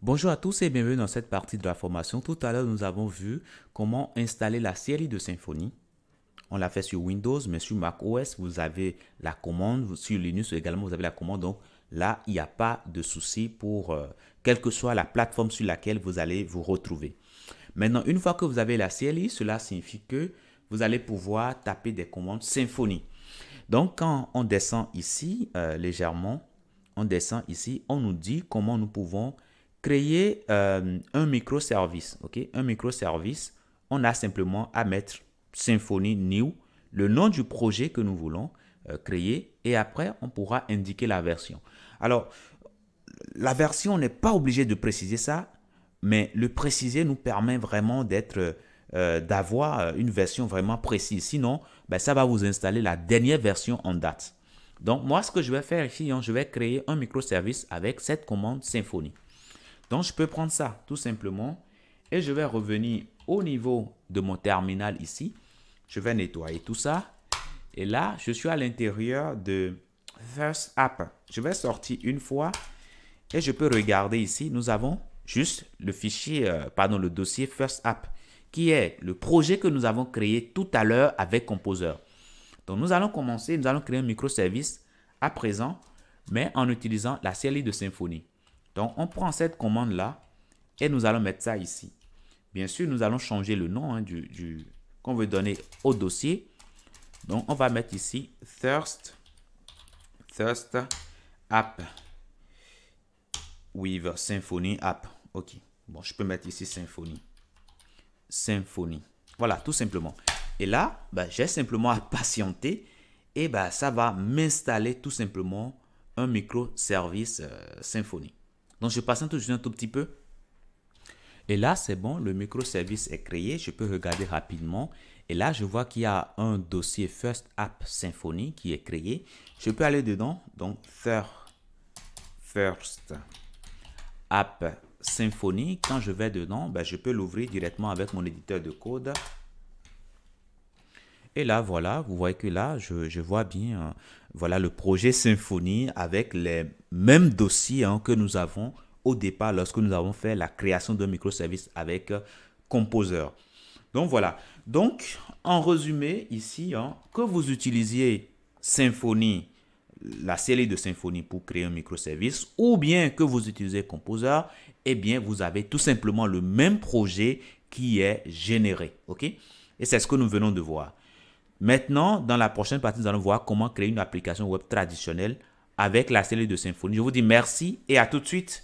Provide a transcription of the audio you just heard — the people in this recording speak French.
Bonjour à tous et bienvenue dans cette partie de la formation. Tout à l'heure, nous avons vu comment installer la série de Symfony. On l'a fait sur Windows, mais sur Mac OS, vous avez la commande. Sur Linux également, vous avez la commande. Donc là, il n'y a pas de souci pour quelle que soit la plateforme sur laquelle vous allez vous retrouver. Maintenant, une fois que vous avez la CLI, cela signifie que vous allez pouvoir taper des commandes Symfony. Donc, quand on descend ici légèrement, on descend ici, on nous dit comment nous pouvons créer un microservice. Okay? Un microservice, on a simplement à mettre Symfony New, le nom du projet que nous voulons créer, et après, on pourra indiquer la version. Alors, la version, on n'est pas obligé de préciser ça, mais le préciser nous permet vraiment d'avoir une version vraiment précise. Sinon, ben, ça va vous installer la dernière version en date. Donc, moi, ce que je vais faire ici, je vais créer un microservice avec cette commande Symfony. Donc, je peux prendre ça tout simplement et je vais revenir au niveau de mon terminal ici. Je vais nettoyer tout ça. Et là, je suis à l'intérieur de First App. Je vais sortir une fois et je peux regarder ici. Nous avons juste le fichier, le dossier First App qui est le projet que nous avons créé tout à l'heure avec Composer. Donc, nous allons commencer, nous allons créer un microservice à présent, mais en utilisant la série de Symfony. Donc, on prend cette commande-là et nous allons mettre ça ici. Bien sûr, nous allons changer le nom qu'on veut donner au dossier. Donc, on va mettre ici Thirst App with Symfony App. OK. Bon, je peux mettre ici Symfony. Voilà, tout simplement. Et là, j'ai simplement à patienter et ça va m'installer tout simplement un microservice Symfony. Donc, je patiente juste un tout petit peu. Et là, c'est bon, le microservice est créé. Je peux regarder rapidement. Et là, je vois qu'il y a un dossier First App Symfony qui est créé. Je peux aller dedans. Donc, First App Symfony. Quand je vais dedans, je peux l'ouvrir directement avec mon éditeur de code. Et là, voilà, vous voyez que là, je vois bien, voilà le projet Symfony avec les mêmes dossiers que nous avons au départ lorsque nous avons fait la création d'un microservice avec Composer. Donc, voilà. Donc, en résumé, ici, que vous utilisiez Symfony, la série de Symfony pour créer un microservice, ou bien que vous utilisez Composer, eh bien, vous avez tout simplement le même projet qui est généré. OK? Et c'est ce que nous venons de voir. Maintenant, dans la prochaine partie, nous allons voir comment créer une application web traditionnelle avec la série de Symfony. Je vous dis merci et à tout de suite.